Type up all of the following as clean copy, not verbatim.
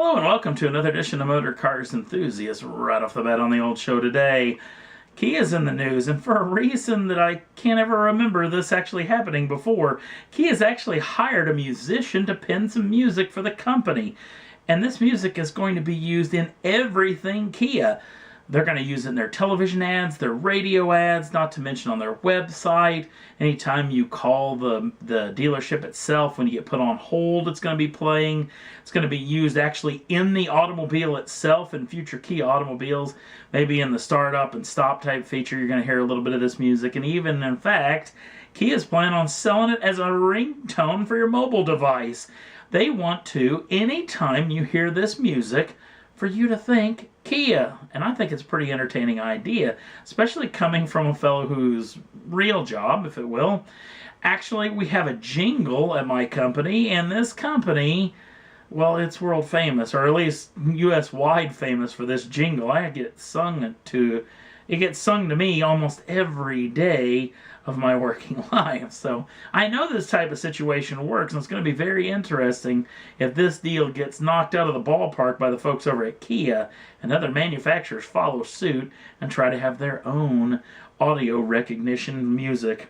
Hello and welcome to another edition of Motor Cars Enthusiasts. Right off the bat on the old show today, Kia's in the news, and for a reason that I can't ever remember this actually happening before, Kia's actually hired a musician to pen some music for the company. And this music is going to be used in everything Kia. They're going to use it in their television ads, their radio ads, not to mention on their website. Anytime you call the dealership itself, when you get put on hold, it's going to be playing. It's going to be used actually in the automobile itself, in future Kia automobiles. Maybe in the startup and stop type feature, you're going to hear a little bit of this music. And even, in fact, Kia's planning on selling it as a ringtone for your mobile device. They want to, anytime you hear this music, for you to think Kia. And I think it's a pretty entertaining idea, especially coming from a fellow whose real job, if it will. Actually, we have a jingle at my company, and this company, well, it's world famous, or at least US-wide famous for this jingle. It gets sung to me almost every day of my working life. So I know this type of situation works, and it's going to be very interesting if this deal gets knocked out of the ballpark by the folks over at Kia and other manufacturers follow suit and try to have their own audio recognition music.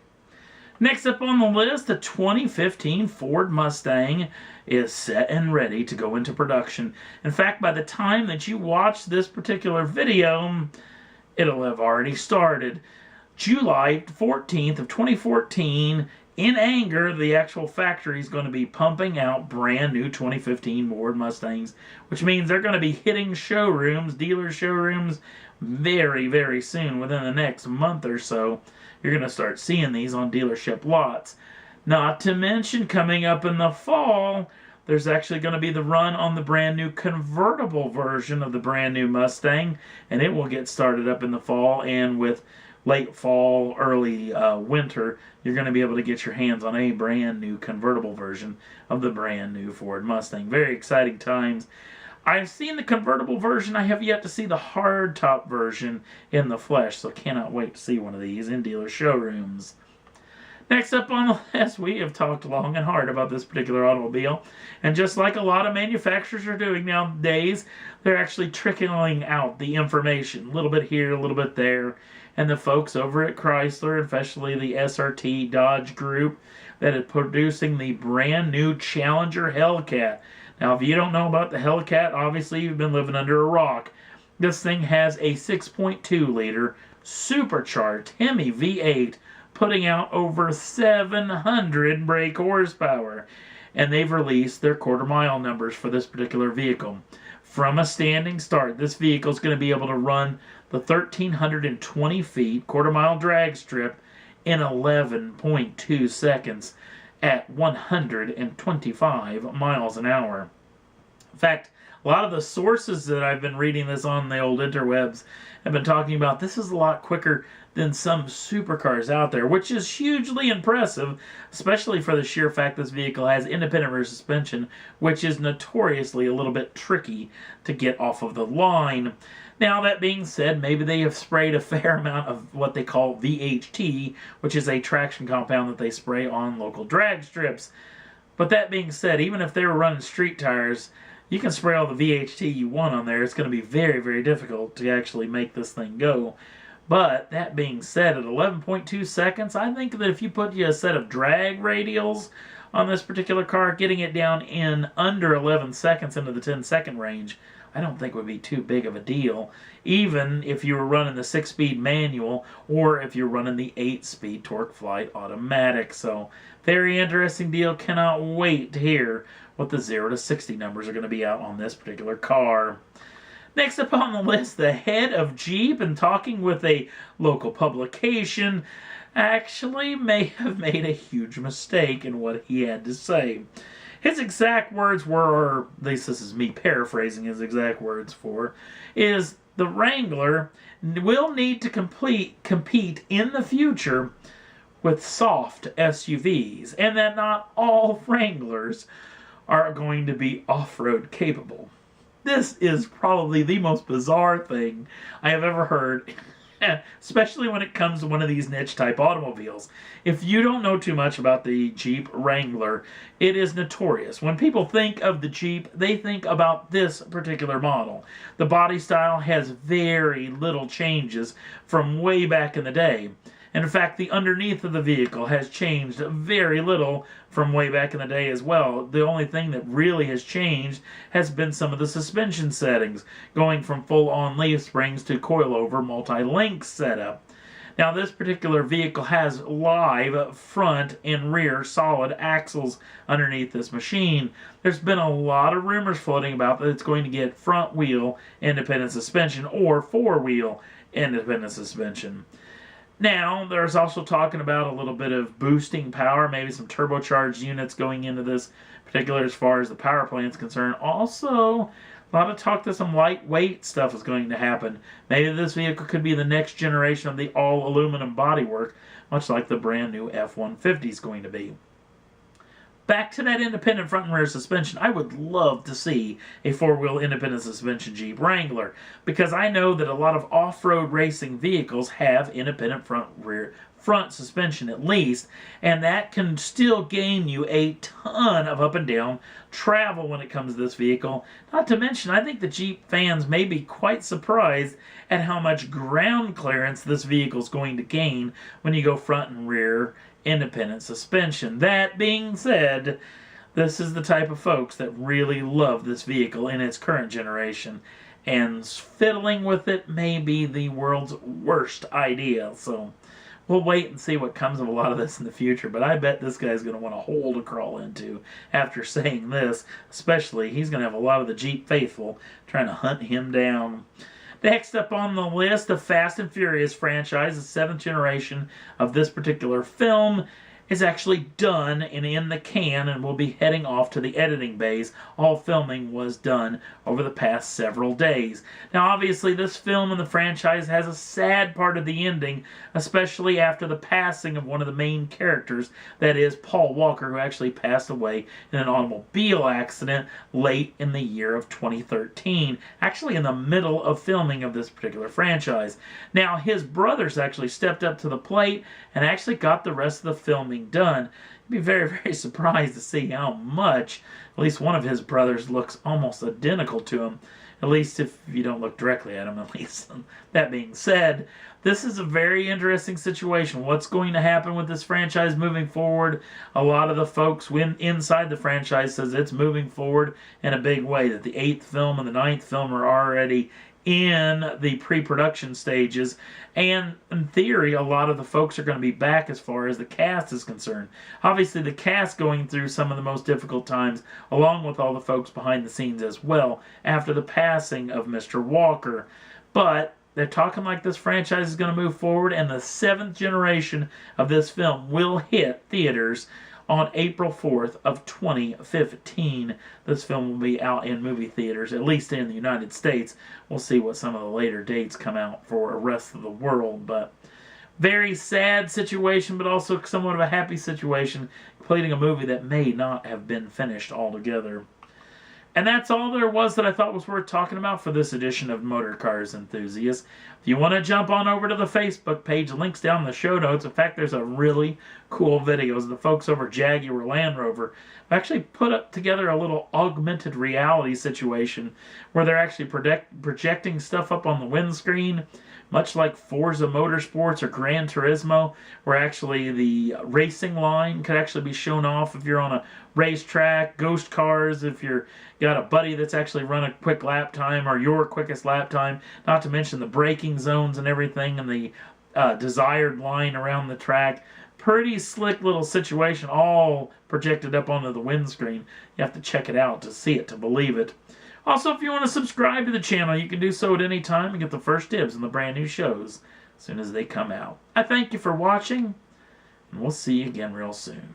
Next up on the list, the 2015 Ford Mustang is set and ready to go into production. In fact, by the time that you watch this particular video, it'll have already started. July 14th of 2014, in anger, the actual factory is going to be pumping out brand new 2015 Ford Mustangs, which means they're going to be hitting showrooms, dealer showrooms, very, very soon. Within the next month or so, you're going to start seeing these on dealership lots. Not to mention, coming up in the fall, there's actually going to be the run on the brand new convertible version of the brand new Mustang, and it will get started up in the fall, and with late fall, early winter, you're going to be able to get your hands on a brand new convertible version of the brand new Ford Mustang. Very exciting times. I've seen the convertible version. I have yet to see the hardtop version in the flesh, so cannot wait to see one of these in dealer showrooms. Next up on the list, we have talked long and hard about this particular automobile. And just like a lot of manufacturers are doing nowadays, they're actually trickling out the information. A little bit here, a little bit there. And the folks over at Chrysler, especially the SRT Dodge Group, that is producing the brand new Challenger Hellcat. Now, if you don't know about the Hellcat, obviously you've been living under a rock. This thing has a 6.2-liter supercharged Hemi V8, putting out over 700 brake horsepower. And they've released their quarter-mile numbers for this particular vehicle. From a standing start, this vehicle is going to be able to run the 1,320 feet quarter-mile drag strip in 11.2 seconds at 125 miles an hour. In fact, a lot of the sources that I've been reading this on the old interwebs have been talking about this is a lot quicker than some supercars out there, which is hugely impressive, especially for the sheer fact this vehicle has independent rear suspension, which is notoriously a little bit tricky to get off of the line. Now, that being said, maybe they have sprayed a fair amount of what they call VHT, which is a traction compound that they spray on local drag strips. But that being said, even if they were running street tires, you can spray all the VHT you want on there. It's going to be very, very difficult to actually make this thing go. But that being said, at 11.2 seconds, I think that if you put a set of drag radials on this particular car, getting it down in under 11 seconds into the 10-second range, I don't think would be too big of a deal, even if you were running the 6-speed manual or if you're running the 8-speed TorqueFlite automatic. So, very interesting deal. Cannot wait to hear what the 0 to 60 numbers are going to be out on this particular car. Next up on the list, the head of Jeep, and talking with a local publication, actually may have made a huge mistake in what he had to say. His exact words were, or at least this is me paraphrasing his exact words is the Wrangler will need to compete in the future with soft SUVs, and that not all Wranglers are going to be off-road capable. This is probably the most bizarre thing I have ever heard especially when it comes to one of these niche type automobiles. If you don't know too much about the Jeep Wrangler, it is notorious. When people think of the Jeep, they think about this particular model. The body style has very little changes from way back in the day. And in fact, the underneath of the vehicle has changed very little from way back in the day as well. The only thing that really has changed has been some of the suspension settings, going from full-on leaf springs to coilover multi-link setup. Now, this particular vehicle has live front and rear solid axles underneath this machine. There's been a lot of rumors floating about that it's going to get front wheel independent suspension or four-wheel independent suspension. Now, there's also talking about a little bit of boosting power, maybe some turbocharged units going into this, particular as far as the power plant is concerned. Also, a lot of talk that some lightweight stuff is going to happen. Maybe this vehicle could be the next generation of the all-aluminum bodywork, much like the brand new F-150 is going to be. Back to that independent front and rear suspension, I would love to see a four-wheel independent suspension Jeep Wrangler, because I know that a lot of off-road racing vehicles have independent front suspension at least, and that can still gain you a ton of up and down travel when it comes to this vehicle. Not to mention, I think the Jeep fans may be quite surprised at how much ground clearance this vehicle is going to gain when you go front and rear independent suspension. That being said, this is the type of folks that really love this vehicle in its current generation, and fiddling with it may be the world's worst idea. So we'll wait and see what comes of a lot of this in the future, but I bet this guy's going to want a hole to crawl into after saying this. Especially, he's going to have a lot of the Jeep faithful trying to hunt him down. Next up on the list, the Fast and Furious franchise, the 7th generation of this particular film, is actually done and in the can and will be heading off to the editing bays. All filming was done over the past several days. Now, obviously, this film and the franchise has a sad part of the ending, especially after the passing of one of the main characters, that is Paul Walker, who actually passed away in an automobile accident late in the year of 2013, actually in the middle of filming of this particular franchise. Now, his brothers actually stepped up to the plate and actually got the rest of the filming done. You'd be very, very surprised to see how much at least one of his brothers looks almost identical to him, at least if you don't look directly at him, at least. That being said, this is a very interesting situation. What's going to happen with this franchise moving forward? A lot of the folks inside the franchise says it's moving forward in a big way, that the 8th film and the 9th film are already in the pre-production stages, and in theory a lot of the folks are going to be back as far as the cast is concerned. Obviously the cast going through some of the most difficult times, along with all the folks behind the scenes as well, after the passing of Mr. Walker. But they're talking like this franchise is going to move forward, and the 7th generation of this film will hit theaters on April 4th of 2015. This film will be out in movie theaters, at least in the United States. We'll see what some of the later dates come out for the rest of the world. But very sad situation, but also somewhat of a happy situation, completing a movie that may not have been finished altogether. And that's all there was that I thought was worth talking about for this edition of Motor Cars Enthusiasts. If you want to jump on over to the Facebook page, the link's down in the show notes. In fact, there's a really cool videos. The folks over Jaguar Land Rover have actually put up together a little augmented reality situation where they're actually projecting stuff up on the windscreen, much like Forza Motorsports or Gran Turismo, where actually the racing line could actually be shown off if you're on a racetrack, ghost cars if you're got a buddy that's actually run a quick lap time or your quickest lap time, not to mention the braking zones and everything and the desired line around the track. Pretty slick little situation, all projected up onto the windscreen. You have to check it out to see it, to believe it. Also, if you want to subscribe to the channel, you can do so at any time and get the first dibs on the brand new shows as soon as they come out. I thank you for watching, and we'll see you again real soon.